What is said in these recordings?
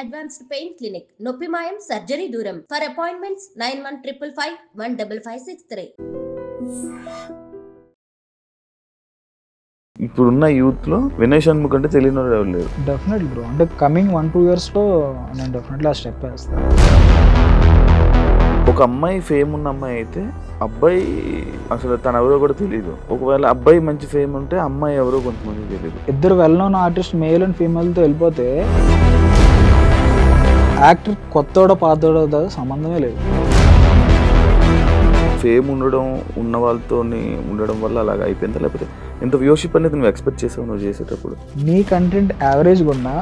Advanced pain clinic. నొప్పి మాయం, surgery దూరం. For appointments 9155515563. ఇప్పుడున్న యూత్ లో వినయ్ షణ్ముఖ్ అంటే తెలియని వాళ్ళు ఎవరు లేరు. డెఫినెట్లీ బ్రో, అంటే కమింగ్ 1-2 years లో నేను డెఫినెట్లీ ఆ స్టెప్ వేస్తాను. ఒక అమ్మాయి ఫేమ్ ఉన్న అమ్మాయి అయితే అబ్బాయి అసలు తను ఎవరో కూడా తెలియదు. ఒకవేళ అబ్బాయి మంచి ఫేమ్ ఉంటే అమ్మాయి ఎవరో కొంతమంది తెలియదు. ఇద్దరు well known artist male and ఫీమేల్తో వెళ్ళిపోతే యాక్టర్ కొత్తోడో పాతోడో సంబంధమే లేదు. ఫేమ్ ఉండడం ఉన్న వాళ్ళతో ఉండడం వల్ల అలాగ అయిపోయిందా, లేకపోతే ఎంత వ్యూషిప్ అనేది నువ్వు ఎక్స్పెక్ట్ చేసావు నువ్వు చేసేటప్పుడు? నీ కంటెంట్ యావరేజ్గా ఉన్నా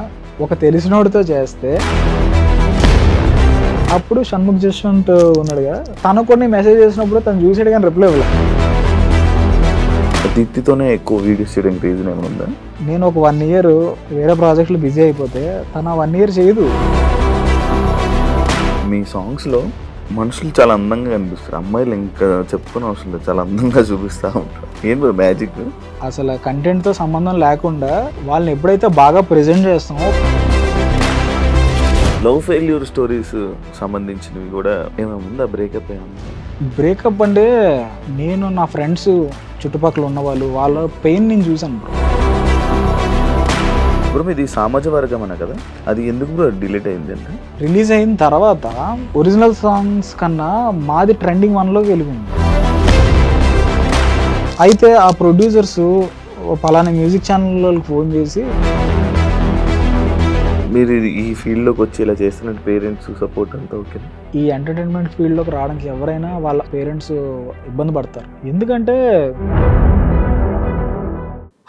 ఒక తెలిసినోడితో చేస్తే అప్పుడు షణ్ముఖ్ జస్వంత్ ఉన్నాడుగా, తను కొన్ని మెసేజ్ చేసినప్పుడు తను చూసాడు కానీ రిప్లై ఇవ్వలేదు. దీప్తితోనే ఎక్కువ వీడియోస్ చేయడానికి రీజన్ ఏమైనా ఉందా? నేను ఒక 1 year వేరే ప్రాజెక్టులు బిజీ అయిపోతే తను 1 year చేయదు. మీ సాంగ్స్లో మనుషులు చాలా అందంగా కనిపిస్తారు, అమ్మాయిలు ఇంకా చెప్పుకునే అవసరం లేదు, చాలా అందంగా చూపిస్తూ ఉంటారు. ఏం మ్యాజిక్? అసలు కంటెంట్తో సంబంధం లేకుండా వాళ్ళని ఎప్పుడైతే బాగా ప్రెజెంట్ చేస్తామో. లవ్ ఫెయిల్యూర్ స్టోరీస్ సంబంధించినవి కూడా ఏమైనా ఉందా? బ్రేకప్ ఏమన్నా? బ్రేకప్ అంటే నేను నా ఫ్రెండ్స్ చుట్టుపక్కల ఉన్న వాళ్ళ పెయిన్ నేను చూసాను బ్రో. బ్రో ఇది సమాజ వర్గం అన్న కదా, అది ఎందుకు బ్రో డిలీట్ అయింది అంటే? రిలీజ్ అయిన తర్వాత ఒరిజినల్ సాంగ్స్ కన్నా మాది ట్రెండింగ్ 1లోకి వెళ్ళింది. అయితే ఆ ప్రొడ్యూసర్స్ పలానా మ్యూజిక్ ఛానల్ వాళ్ళకి ఫోన్ చేసి మీరు ఈ ఫీల్డ్లోకి వచ్చి ఇలా చేస్తున్నట్టు పేరెంట్స్ సపోర్ట్ అంతా ఓకే? ఈ ఎంటర్టైన్మెంట్ ఫీల్డ్లోకి రావడానికి ఎవరైనా వాళ్ళ పేరెంట్స్ ఇబ్బంది పడతారు. ఎందుకంటే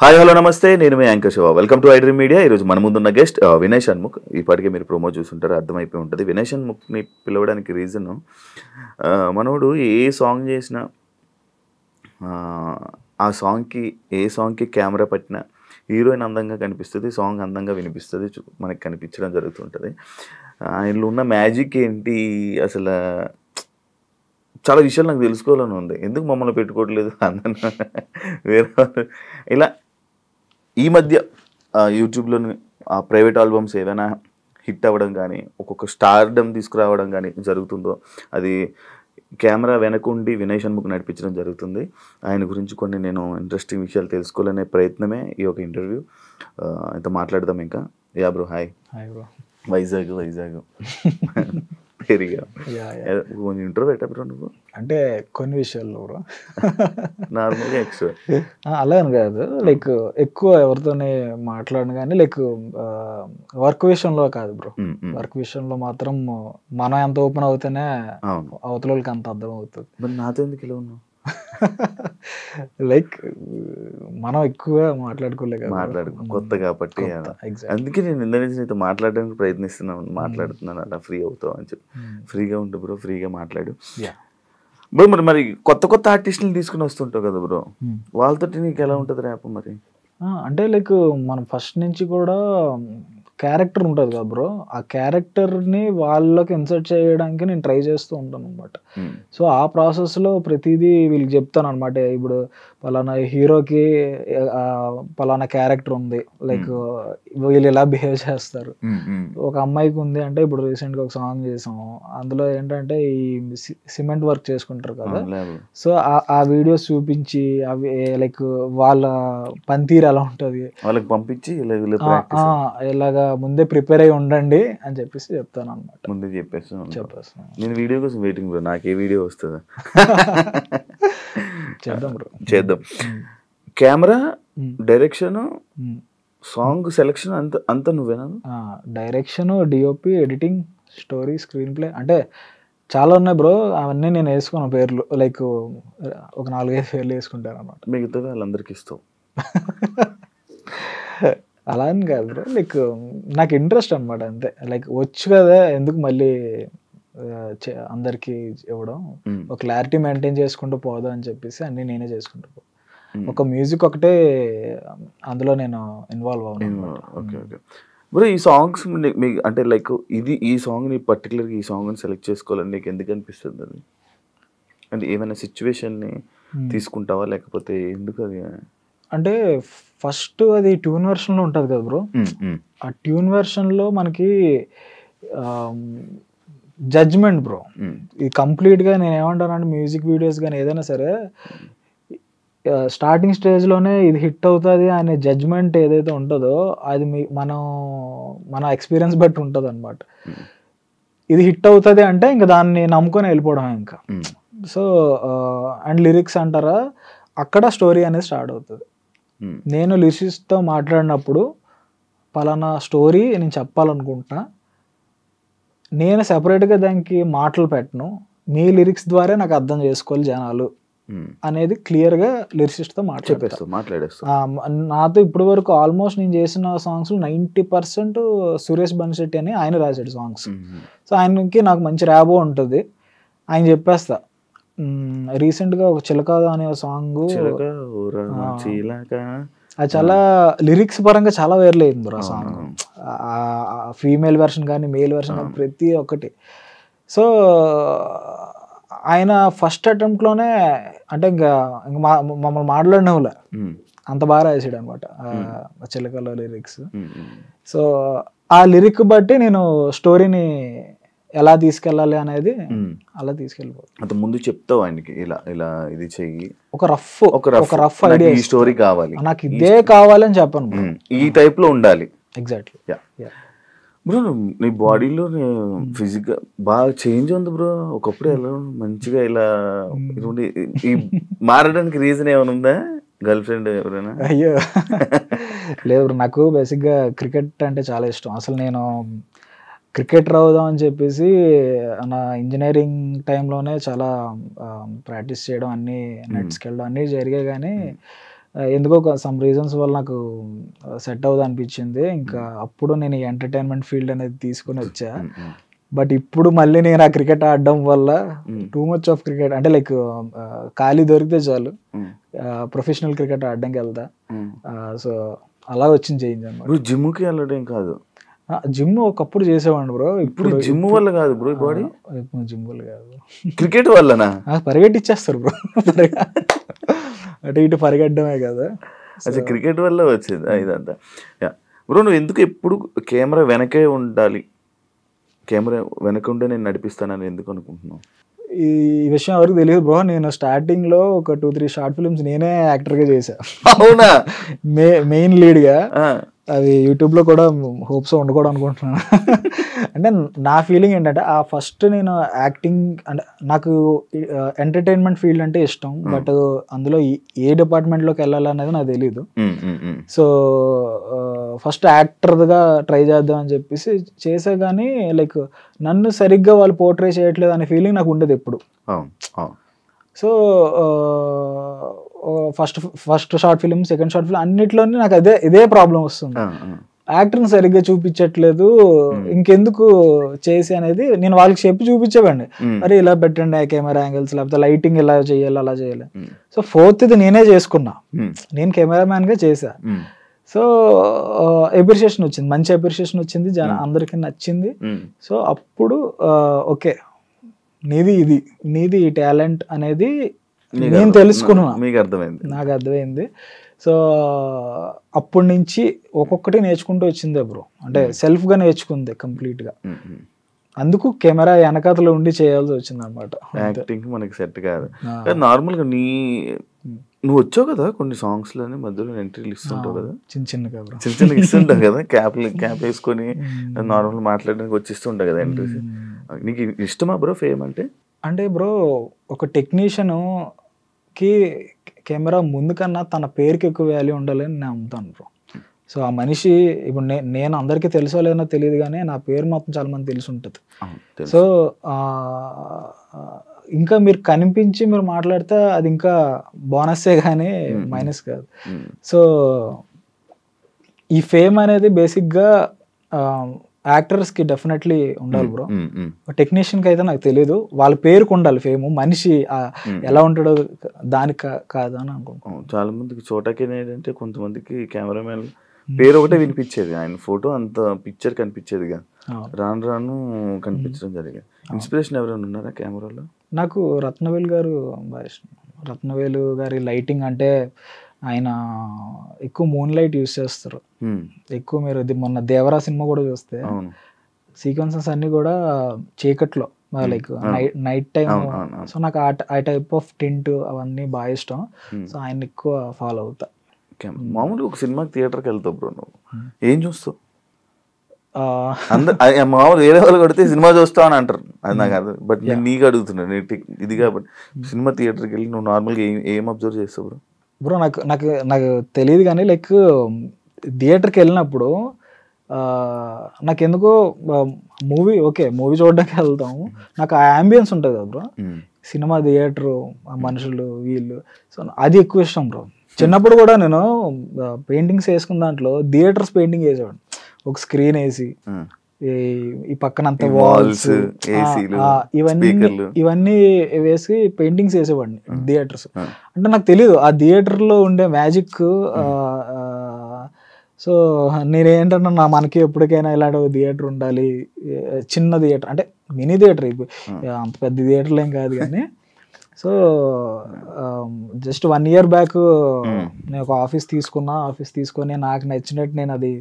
హాయ్ హలో నమస్తే, నేను మీ anchor Shiva. Welcome to iDream media. ఈరోజు మన ముందున్న గెస్ట్ వినయ్ షణ్ముఖ్. ఇప్పటికే మీరు ప్రోమో చూస్తుంటారు, అర్థమైపోయి ఉంటుంది. వినయ్ షణ్ముఖ్ని పిలవడానికి రీజన్ మనోడు ఏ సాంగ్ చేసినా ఆ సాంగ్కి ఏ సాంగ్కి కెమెరా పట్టినా హీరోయిన్ అందంగా కనిపిస్తుంది, సాంగ్ అందంగా వినిపిస్తుంది, మనకి కనిపించడం జరుగుతుంటుంది. ఆయనలో ఉన్న మ్యాజిక్ ఏంటి అసలు? చాలా విషయాలు నాకు తెలుసుకోవాలని ఉంది. ఎందుకు మమ్మల్ని పెట్టుకోవట్లేదు అందరూ వేరే ఇలా? ఈ మధ్య యూట్యూబ్లో ఆ ప్రైవేట్ ఆల్బమ్స్ ఏదైనా హిట్ అవ్వడం కానీ, ఒక్కొక్క స్టార్డమ్ తీసుకురావడం కానీ జరుగుతుందో, అది కెమెరా వెనకుండి వినయ్ షణ్ముఖ్ నడిపించడం జరుగుతుంది. ఆయన గురించి కొన్ని నేను ఇంట్రెస్టింగ్ విషయాలు తెలుసుకోవాలనే ప్రయత్నమే ఈ ఒక ఇంటర్వ్యూ. ఇంత మాట్లాడదాం ఇంకా. Yeah bro, hi. Hi bro. Vizag పెరిగా కొంచెం ఇంటర్వ్యూ పెట్టా బ్రో నువ్వు? అంటే కొన్ని విషయాల్లో బ్రో నార్మల్గా ఎక్స్ట్రా అలా అని కాదు, లైక్ ఎక్కువ ఎవరితోనే మాట్లాడను కానీ లైక్ వర్క్ విషయంలో కాదు బ్రో. వర్క్ విషయంలో మాత్రం మనం ఎంత ఓపెన్ అవుతేనే అవతల వాళ్ళకి అంత అర్థం అవుతుంది. మరి నాతో ఎందుకు ఇలా ఉన్నావు? లైక్ మనం ఎక్కువ మాట్లాడుకోలే కొత్త కాబట్టి, అందుకే నేను ఇంత నుంచి నీతో మాట్లాడడానికి మాట్లాడుతున్నాను అలా ఫ్రీ అవుతావు అని చెప్పి. ఫ్రీగా ఉంటు బ్రో, ఫ్రీగా మాట్లాడు బ్రో. మరి కొత్త ఆర్టిస్టులు తీసుకుని వస్తుంటావు కదా బ్రో, వాళ్ళతో నీకు ఎలా ఉంటుంది ర్యాప్? మరి అంటే లైక్ మనం ఫస్ట్ నుంచి కూడా క్యారెక్టర్ ఉంటుంది కదా బ్రో, ఆ క్యారెక్టర్ని వాళ్ళకి ఇన్సర్ట్ చేయడానికి నేను ట్రై చేస్తూ ఉంటాను అనమాట. సో ఆ ప్రాసెస్లో ప్రతిదీ వీళ్ళకి చెప్తాను అనమాట. ఇప్పుడు పలానా హీరోకి పలానా క్యారెక్టర్ ఉంది, లైక్ వీళ్ళు ఇలా బిహేవ్ చేస్తారు. ఒక అమ్మాయికి ఉంది అంటే, ఇప్పుడు రీసెంట్గా ఒక సాంగ్ చేసాము, అందులో ఏంటంటే ఈ సిమెంట్ వర్క్ చేసుకుంటారు కదా, సో ఆ వీడియోస్ చూపించి అవి లైక్ వాళ్ళ పనితీరు ఎలా ఉంటుంది వాళ్ళకి పంపించి ఇలాగా ముందే ప్రిపేర్ అయ్యి ఉండండి అని చెప్పేసి చెప్తాను అనమాట. ముందే చెప్పేస్తాను. నేను వీడియో కోసం వెయిటింగ్ బ్రో, నాకు ఏ వీడియో వస్తుందా? చేద్దాం. కెమెరా, డైరెక్షన్, సాంగ్ సెలెక్షన్ అంతా నువ్వేనా? Direction, DOP, editing, story, screen play అంటే చాలా ఉన్నాయి బ్రో. అవన్నీ నేను వేసుకున్న పేర్లు, లైక్ ఒక 4-5 పేర్లు వేసుకుంటాను అనమాట. మిగతా వాళ్ళందరికీ ఇస్తావు? అలా అని కాదు బ్రో, లైక్ నాకు ఇంట్రెస్ట్ అనమాట అంతే. లైక్ వచ్చు కదా, ఎందుకు మళ్ళీ అందరికి ఇవ్వడం, ఒక క్లారిటీ మెయింటైన్ చేసుకుంటూ పోదా అని చెప్పేసి అన్ని నేనే చేసుకుంటూ ఒక మ్యూజిక్ ఒకటే అందులో నేను ఇన్వాల్వ్ అవును. Okay okay bro. ఈ సాంగ్స్ మీకు అంటే లైక్ ఈ సాంగ్ని పర్టికులర్గా ఈ సాంగ్ని సెలెక్ట్ చేసుకోవాలని నీకు ఎందుకు అనిపిస్తుంది? అది అంటే ఏమైనా సిచ్యువేషన్ని తీసుకుంటావా, లేకపోతే ఎందుకు అది? అంటే ఫస్ట్ అది ట్యూన్ వెర్షన్లో ఉంటుంది కదా బ్రో, ఆ ట్యూన్ వెర్షన్లో మనకి జడ్జ్మెంట్ బ్రో. ఇది కంప్లీట్గా నేను ఏమంటానంటే మ్యూజిక్ వీడియోస్ కానీ ఏదైనా సరే స్టార్టింగ్ స్టేజ్లోనే ఇది హిట్ అవుతుంది అనే జడ్జ్మెంట్ ఏదైతే ఉంటుందో అది మన ఎక్స్పీరియన్స్ బట్టి ఉంటుంది అనమాట. ఇది హిట్ అవుతుంది అంటే ఇంకా దాన్ని నమ్ముకొని వెళ్ళిపోవడం ఇంకా. సో అండ్ లిరిక్స్ అంటారా, అక్కడ స్టోరీ అనేది స్టార్ట్ అవుతుంది. నేను లిరిసిస్ట్తో మాట్లాడినప్పుడు పలానా స్టోరీ నేను చెప్పాలనుకుంటున్నా, నేను సెపరేట్గా దానికి మాటలు పెట్టను, మీ లిరిక్స్ ద్వారా నాకు అర్థం చేసుకోవాలి జనాలు అనేది క్లియర్గా లిరిసిస్ట్తో మాట్లాడేస్తాను. నాతో ఇప్పటి వరకు ఆల్మోస్ట్ నేను చేసిన సాంగ్స్ 90% సురేష్ బన్శెట్టి అని ఆయన రాశాడు సాంగ్స్. సో ఆయనకి నాకు మంచి ర్యాబో ఉంటుంది, ఆయన చెప్పేస్తా. రీసెంట్గా ఒక చిలకాదు అనే సాంగ్, అది చాలా లిరిక్స్ పరంగా చాలా వైరల్ అయింది బ్రో ఆ సాంగ్. ఫీమేల్ వెర్షన్ కానీ మేల్ వెర్షన్ కానీ ప్రతి ఒక్కటి. సో ఆయన ఫస్ట్ అటెంప్ట్లోనే అంటే ఇంకా మమ్మల్ని మాట్లాడినవులే అంత బాగా రాసాడు అనమాట చిలకలో లిరిక్స్. సో ఆ లిరిక్ బట్టి నేను స్టోరీని ఎలా తీసుకెళ్ళాలి అనేది అలా తీసుకెళ్ళిపోతాను. అంత ముందు చెప్తావు ఆయనకి ఇలా ఇలా ఇది చెయ్యి, ఒక రఫ్ ఐడియా, ఈ స్టోరీ కావాలి, నాకు ఇదే కావాలని చెప్పను, ఈ టైప్ లో ఉండాలి. ఎగ్జాక్ట్లీ. బ్రో నీ బాడీలో ఫిజికల్ బాగా చేంజ్ ఉంది బ్రో. ఒకప్పుడు ఎలా మంచిగా ఇలా ఈ మారడానికి రీజన్ ఏమైనా ఉందా? గర్ల్ ఫ్రెండ్ ఎవరైనా? అయ్యో లేదు, నాకు బేసిక్గా క్రికెట్ అంటే చాలా ఇష్టం. అసలు నేను క్రికెటర్ అవుదాం అని చెప్పేసి నా ఇంజనీరింగ్ టైంలోనే చాలా ప్రాక్టీస్ చేయడం, అన్నీ నెట్స్కి వెళ్ళడం అన్నీ జరిగాయి. కానీ ఎందుకో సమ్ రీజన్స్ వల్ల నాకు సెట్ అవుదా అనిపించింది. ఇంకా అప్పుడు నేను ఈ ఎంటర్టైన్మెంట్ ఫీల్డ్ అనేది తీసుకొని వచ్చా. బట్ ఇప్పుడు మళ్ళీ నేను ఆ క్రికెట్ ఆడడం వల్ల టూ మచ్ ఆఫ్ క్రికెట్ అంటే లైక్ ఖాళీ దొరికితే చాలు ప్రొఫెషనల్ క్రికెట్ ఆడడానికి వెళ్తా. సో అలా వచ్చింది చేంజ్ అన్నమాట. జిమ్కి వెళ్ళడం కాదు, జిమ్ ఒకప్పుడు చేసేవాడిని బ్రో. ఇప్పుడు జిమ్ వల్ల కాదు బ్రో, బాడీ జిమ్ వల్ల కాదు, క్రికెట్ వల్లనా? పరిగెట్టిచ్చేస్తారు బ్రో, అటు ఇటు పరిగెట్టడమే కదా. అసలు క్రికెట్ వల్ల వచ్చేది ఇదంతా. బ్రో నువ్వు ఎందుకు ఎప్పుడు కెమెరా వెనకే ఉండాలి, కెమెరా వెనక ఉంటే నేను నడిపిస్తానని ఎందుకు అనుకుంటున్నావు? ఈ విషయం ఎవరికి తెలియదు బ్రో. నేను స్టార్టింగ్ లో ఒక 2-3 షార్ట్ ఫిల్మ్స్ నేనే యాక్టర్ గా చేశా. అవునా? మెయిన్ లీడ్ గా. అది యూట్యూబ్ లో కూడా హోప్స్ ఉండకూడదు అనుకుంటున్నాను. అంటే నా ఫీలింగ్ ఏంటంటే ఆ ఫస్ట్ నేను యాక్టింగ్ అంటే నాకు ఎంటర్టైన్మెంట్ ఫీల్డ్ అంటే ఇష్టం, బట్ అందులో ఏ డిపార్ట్మెంట్ లోకి వెళ్ళాలనేది నాకు తెలీదు. సో ఫస్ట్ యాక్టర్గా ట్రై చేద్దాం అని చెప్పేసి చేసా. కానీ లైక్ నన్ను సరిగ్గా వాళ్ళు పోర్ట్రే చేయట్లేదు అనే ఫీలింగ్ నాకు ఉండేది ఎప్పుడు. So first short film, second short film అన్నిట్లోనే నాకు ఇదే ప్రాబ్లం వస్తుంది. యాక్టర్ని సరిగ్గా చూపించట్లేదు, ఇంకెందుకు చేసి అనేది నేను వాళ్ళకి చెప్పి చూపించేవాడిని. అరే ఇలా పెట్టండి కెమెరా యాంగిల్స్, లేకపోతే లైటింగ్ ఇలా చేయాలి అలా చేయాలి. సో ఫోర్త్ ఇది నేనే చేసుకున్నా, నేను కెమెరామ్యాన్ గా చేశా. సో అప్రిషియేషన్ వచ్చింది, మంచి అప్రిషియేషన్ వచ్చింది, అందరికి నచ్చింది. సో అప్పుడు ఓకే నీది ఈ టాలెంట్ అనేది నేను తెలుసుకున్నా, నాకు అర్థమైంది. సో అప్పటి నుంచి ఒక్కొక్కటి నేర్చుకుంటూ వచ్చిందే బ్రో. అంటే సెల్ఫ్ గా నేర్చుకుంది కంప్లీట్ గా. అందుకు కెమెరా వెనకాతలో ఉండి చేయాల్సి వచ్చింది అనమాట. యాక్టింగ్ మనకి సెట్ కాదు. నార్మల్ గా నువ్వు వచ్చావు కదా కొన్ని సాంగ్స్ లోని మధ్యలో ఎంట్రీలు ఇస్తుంటావు కదా, చిన్న చిన్న ఇస్తుంటావు కదా, క్యాప్ వేసుకొని నార్మల్ మాట్లాడడానికి వచ్చిస్తుంటావు కదా ఎంట్రీస్. నీకు ఇష్టమా బ్రో ఫేమ్ అంటే? అంటే బ్రో ఒక టెక్నీషియన్ కి కెమెరా ముందు కన్నా తన పేరుకి ఎక్కువ వాల్యూ ఉండాలని నేను నమ్ముతాను బ్రో. సో ఆ మనిషి ఇప్పుడు నేను అందరికీ తెలుసో లేదో తెలియదు, కానీ నా పేరు మాత్రం చాలా మంది తెలిసి ఉంటుంది. సో ఇంకా మీరు కనిపించి మీరు మాట్లాడితే అది ఇంకా బోనస్సే కానీ మైనస్ కాదు. సో ఈ ఫేమ్ అనేది బేసిక్గా యాక్టర్స్కి డెఫినెట్లీ ఉండాలి బ్రో. టెక్నీషియన్కి అయితే నాకు తెలియదు, వాళ్ళ పేరుకు ఉండాలి ఫేమ్, మనిషి ఎలా ఉంటాడో దానికి కాదు అని అనుకుంటున్నాను. చాలా మందికి చోటకి ఏంటంటే కొంతమందికి కెమెరామెన్ పేరు ఒకటే వినిపించేది, ఆయన ఫోటో అంత పిక్చర్ కనిపించేదిగా, రాను రాను కనిపించడం జరిగింది. ఇన్స్పిరేషన్ ఎవరైనా ఉన్నారా కెమెరాలో? నాకు రత్నవేలు గారు బాగా ఇష్టం. రత్నవేలు గారి లైటింగ్ అంటే ఆయన ఎక్కువ మూన్ లైట్ యూజ్ చేస్తారు ఎక్కువ. మీరు మొన్న దేవరా సినిమా కూడా చూస్తే సీక్వెన్సెస్ అన్నీ కూడా చీకట్లో లైక్ నైట్ టైం. సో నాకు ఆ టైప్ ఆఫ్ టింట్ అవన్నీ బాగా ఇష్టం. సో ఆయన ఎక్కువ ఫాలో అవుతా. మామూలుగా ఒక సినిమాకి థియేటర్కి వెళ్తావు బ్రో, నువ్వు ఏం చూస్తావు? మామూలు వేరే వాళ్ళు కొడితే సినిమా చూస్తావు అని అంటారు, అది నాకు అర్థం. బట్ నేను నీకు అడుగుతున్నాను ఇది కాబట్టి, సినిమా థియేటర్కి వెళ్ళి నువ్వు నార్మల్గా ఏం అబ్జర్వ్ చేస్తావు బ్రో? బ్రో నాకు నాకు నాకు తెలియదు కానీ లైక్ థియేటర్కి వెళ్ళినప్పుడు నాకు ఎందుకో మూవీ చూడడానికి వెళ్తాము, నాకు ఆ అంబియన్స్ ఉంటుంది కదా బ్రో, సినిమా థియేటరు, ఆ మనుషులు వీళ్ళు, సో అది ఎక్కువ ఇష్టం బ్రో. చిన్నప్పుడు కూడా నేను పెయింటింగ్స్ వేసుకున్న దాంట్లో థియేటర్స్ పెయింటింగ్ వేసేవాడు, ఒక స్క్రీన్ వేసి ఈ పక్కనంతా వాల్స్ ఇవన్నీ వేసి పెయింటింగ్స్ వేసేవాడిని థియేటర్స్. అంటే నాకు తెలియదు ఆ థియేటర్లో ఉండే మ్యాజిక్. సో నేనేంటన్నా మనకి ఎప్పటికైనా ఇలాంటి థియేటర్ ఉండాలి, చిన్న థియేటర్ అంటే మినీ థియేటర్, అంత పెద్ద థియేటర్లు ఏం కాదు కానీ. సో జస్ట్ 1 year బ్యాక్ నేను ఒక ఆఫీస్ తీసుకొని నాకు నచ్చినట్టు నేను అది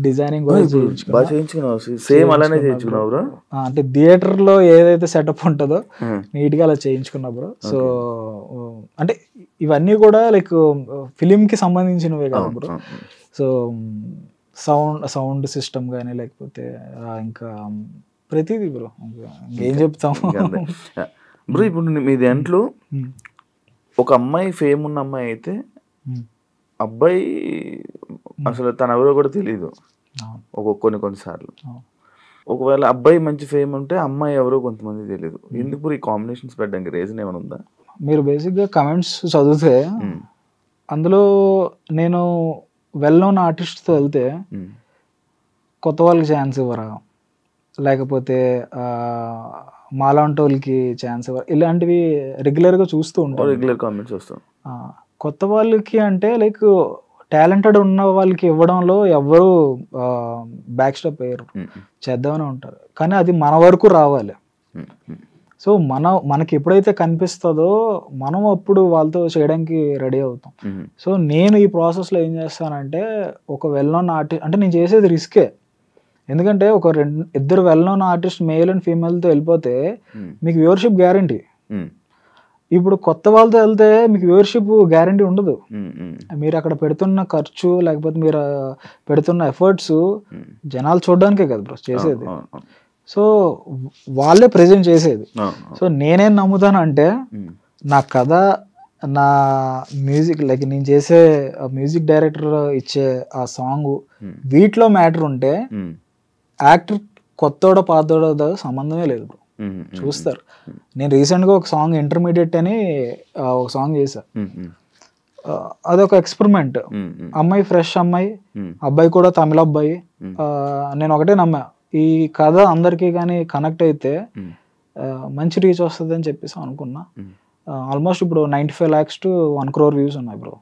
డిజైనింగ్ కూడా చేయించుకున్నావు. అంటే థియేటర్ లో ఏదైతే సెటప్ ఉంటుందో నీట్ గా అలా చేయించుకున్నా బ్రో. సో అంటే ఇవన్నీ కూడా లైక్ ఫిలిం కి సంబంధించినవే కదా బ్రో. సో సౌండ్ సిస్టమ్ కానీ లేకపోతే ఇంకా ప్రతిదీ బ్రో, ఏం చెప్తాం బ్రో. ఇప్పుడు మీ దాంట్లో ఒక అమ్మాయి ఫేమ్ ఉన్న అమ్మాయి అయితే అబ్బాయి అసలు తన ఎవరో కూడా తెలియదు కొన్నిసార్లు. ఒకవేళ అబ్బాయి మంచి ఫేమ్ ఉంటే అమ్మాయి ఎవరో కొంతమంది తెలియదు. ఎందుకు ఈ కాంబినేషన్స్ పెట్టడానికి రీజన్ ఏమైనా ఉందా? మీరు బేసిక్గా కమెంట్స్ చదివితే అందులో నేను వెల్ నోన్ ఆర్టిస్ట్తో వెళ్తే కొత్త వాళ్ళకి ఛాన్స్ ఇవ్వరా, లేకపోతే మాలాంటి వాళ్ళకి ఛాన్స్ ఇవ్వరా, ఇలాంటివి రెగ్యులర్గా చూస్తూ ఉంటాను. రెగ్యులర్ కామెంట్స్ వస్తాం. కొత్త వాళ్ళకి అంటే లైక్ టాలెంటెడ్ ఉన్న వాళ్ళకి ఇవ్వడంలో ఎవరు బ్యాక్ స్టెప్ అయ్యారు, చేద్దామని ఉంటారు. కానీ అది మన వరకు రావాలి. సో మనకి ఎప్పుడైతే కనిపిస్తుందో మనం అప్పుడు వాళ్ళతో చేయడానికి రెడీ అవుతాం. సో నేను ఈ ప్రాసెస్లో ఏం చేస్తానంటే ఒక వెల్ నోన్ ఆర్టిస్ట్ అంటే నేను చేసేది రిస్కే. ఎందుకంటే ఒక 2 well known artist male and ఫీమేల్తో వెళ్ళిపోతే మీకు వ్యూవర్షిప్ గ్యారంటీ. ఇప్పుడు కొత్త వాళ్ళతో వెళ్తే మీకు వ్యూవర్షిప్ గ్యారంటీ ఉండదు. మీరు అక్కడ పెడుతున్న ఖర్చు లేకపోతే మీరు పెడుతున్న ఎఫర్ట్స్ జనాలు చూడడానికే కదా బ్రో చేసేది. సో వాళ్ళే ప్రెజెంట్ చేసేది. సో నేనేం నమ్ముతానంటే నా కథ, నా మ్యూజిక్ లైక్ నేను చేసే మ్యూజిక్ డైరెక్టర్ ఇచ్చే ఆ సాంగ్ వీటిలో మ్యాటర్ ఉంటే యాక్టర్ కొత్తోడో పాతోడో సంబంధమే లేదు బ్రో, చూస్తారు. నేను రీసెంట్గా ఒక సాంగ్ ఇంటర్మీడియట్ అని ఒక సాంగ్ చేశా. అదొక ఎక్స్పెరిమెంట్. అమ్మాయి ఫ్రెష్ అమ్మాయి, అబ్బాయి కూడా తమిళ అబ్బాయి. నేను ఒకటే నమ్మా, ఈ కథ అందరికీ కానీ కనెక్ట్ అయితే మంచి రీచ్ వస్తుంది అని చెప్పేసి అనుకున్నా. ఆల్మోస్ట్ ఇప్పుడు 95 lakhs to 1 crore వ్యూస్ ఉన్నాయి బ్రో.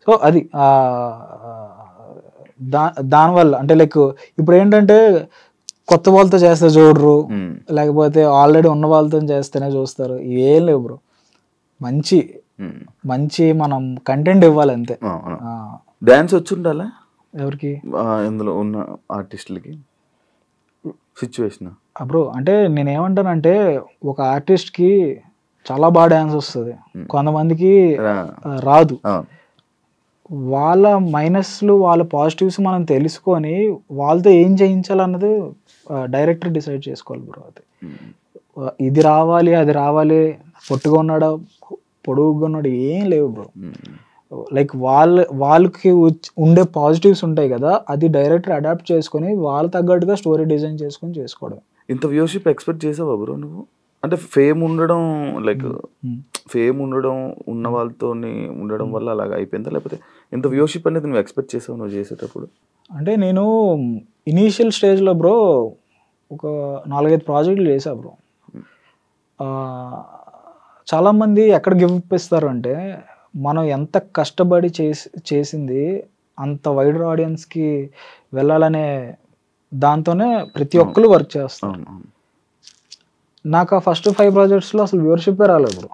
సో అది దానివల్ల అంటే లైక్ ఇప్పుడు ఏంటంటే కొత్త వాళ్ళతో చేస్తే చూడరు, లేకపోతే ఆల్రెడీ ఉన్న వాళ్ళతో చేస్తేనే చూస్తారు. ఏం లేవు బ్రో, మంచి మనం కంటెంట్ ఇవ్వాలి అంతే. డాన్స్ వచ్చి ఉండాలా ఎవరికి? ఇందులో ఉన్న ఆర్టిస్టులకి సిచ్యువేషన్ బ్రో. అంటే నేనేమంటానంటే ఒక ఆర్టిస్ట్కి చాలా బాగా డాన్స్ వస్తుంది, కొంతమందికి రాదు. వాళ్ళ మైనస్లు వాళ్ళ పాజిటివ్స్ మనం తెలుసుకొని వాళ్ళతో ఏం చేయించాలన్నది డైరెక్టర్ డిసైడ్ చేసుకోవాలి బ్రో. అది ఇది రావాలి అది రావాలి, పొట్టుగా ఉన్నాడా పొడుగుగా ఉన్నాడు ఏం లేవు బ్రో. లైక్ వాళ్ళకి ఉండే పాజిటివ్స్ ఉంటాయి కదా, అది డైరెక్టర్ అడాప్ట్ చేసుకొని వాళ్ళ తగ్గట్టుగా స్టోరీ డిజైన్ చేసుకొని చేసుకోవడం. ఇంత వ్యూషిప్ ఎక్స్పెక్ట్ చేసావా బ్రో నువ్వు? అంటే ఫేమ్ ఉండడం లైక్ ఫేమ్ ఉండడం ఉన్న వాళ్ళతో ఉండడం వల్ల అలాగ అయిపోయిందా, లేకపోతే ఇంత వ్యూషిప్ అనేది నువ్వు ఎక్స్పెక్ట్ చేసావు నువ్వు చేసేటప్పుడు? అంటే నేను ఇనీషియల్ స్టేజ్లో బ్రో ఒక 4-5 ప్రాజెక్టులు చేశా బ్రో. చాలామంది ఎక్కడ గివ్ అప్ ఇస్తారు అంటే మనం ఎంత కష్టపడి చేసింది అంత వైడర్ ఆడియన్స్కి వెళ్ళాలనే దాంతోనే ప్రతి ఒక్కరు వర్క్ చేస్తాం. నాకు ఆ ఫస్ట్ 5 ప్రాజెక్ట్స్లో అసలు వ్యూవర్షిప్ రాలేదు బ్రో.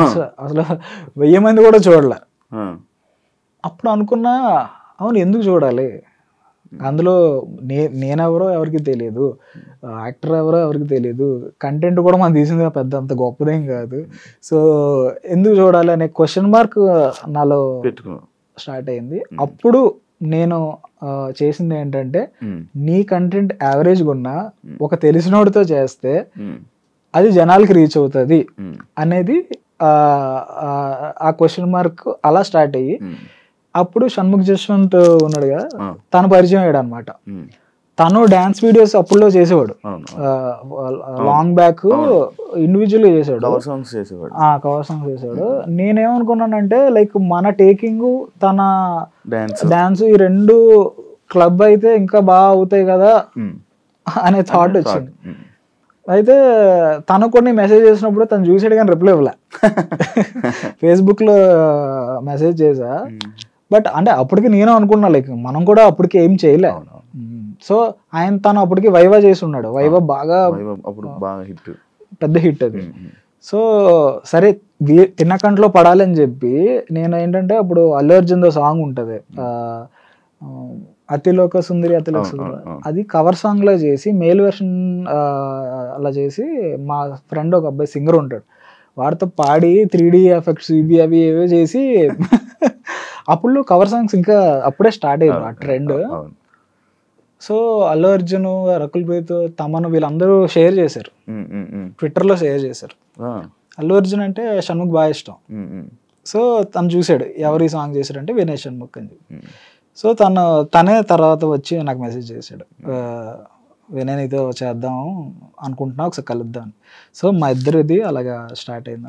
అసలు 1000 మంది కూడా చూడలే. అప్పుడు అనుకున్నా అవును ఎందుకు చూడాలి, అందులో నేనెవరో ఎవరికి తెలియదు, యాక్టర్ ఎవరో ఎవరికి తెలియదు, కంటెంట్ కూడా మనం తీసింది పెద్ద అంత గొప్పదేం కాదు. సో ఎందుకు చూడాలి అనే క్వశ్చన్ మార్క్ నాలో స్టార్ట్ అయింది. అప్పుడు నేను చేసింది ఏంటంటే, నీ కంటెంట్ యావరేజ్గా ఉన్నా ఒక తెలిసినోడితో చేస్తే అది జనాలకి రీచ్ అవుతుంది అనేది ఆ క్వశ్చన్ మార్క్ అలా స్టార్ట్ అయ్యి, అప్పుడు షణ్ముఖ్ జశ్వంత్ ఉన్నాడు కదా, తను పరిచయం అయ్యాడు అనమాట. తను డాన్స్ వీడియోస్ అప్పుడులో చేసేవాడు, లాంగ్ బ్యాక్ ఇండివిజువల్ గా చేసాడు, కవర్ సాంగ్స్ చేసాడు. నేనేమనుకున్నానంటే లైక్ మన టేకింగ్ తన డాన్స్ ఈ రెండు క్లబ్ అయితే ఇంకా బాగా అవుతాయి కదా అనే థాట్ వచ్చింది. అయితే తను కొన్ని మెసేజ్ చేసినప్పుడు తను చూసాడు కానీ రిప్లై ఇవ్వలే. ఫేస్బుక్ లో మెసేజ్ చేసా, బట్ అంటే అప్పటికి నేను అనుకున్నా లైక్ మనం కూడా అప్పటికి ఏం చేయలే. సో తను అప్పటికి వైవా చేసి ఉన్నాడు, వైవా బాగా పెద్ద హిట్ అది. సో సరే తిన్నకంట్లో పడాలని చెప్పి నేను ఏంటంటే, అప్పుడు అల్లు అర్జున్ సాంగ్ ఉంటుంది అతిలోక సుందరి అతిలోక సుందరి, అది కవర్ సాంగ్ లా చేసి మేల్ వెర్షన్ అలా చేసి, మా ఫ్రెండ్ ఒక అబ్బాయి సింగర్ ఉంటాడు, వాడితో పాడి 3D ఎఫెక్ట్స్ ఇవి అవి ఏవో చేసి అప్పుడు కవర్ సాంగ్స్ ఇంకా అప్పుడే స్టార్ట్ అయ్యారు ఆ ట్రెండ్. సో అల్లు అర్జున్, రకుల్ ప్రీత్, తమన్ వీళ్ళందరూ షేర్ చేశారు, ట్విట్టర్లో షేర్ చేశారు. అల్లు అర్జున్ అంటే షణ్ముఖ్ బాగా ఇష్టం. సో తను చూసాడు ఎవరు ఈ సాంగ్ చేశాడంటే వినయ్ షణ్ముఖ్ అని చెప్పి. సో తనే తర్వాత వచ్చి నాకు మెసేజ్ చేశాడు, వినయ్ నీతో చేద్దాం అనుకుంటున్నా, ఒకసారి కలుద్దాం. సో మా ఇద్దరిది అలాగా స్టార్ట్ అయింది,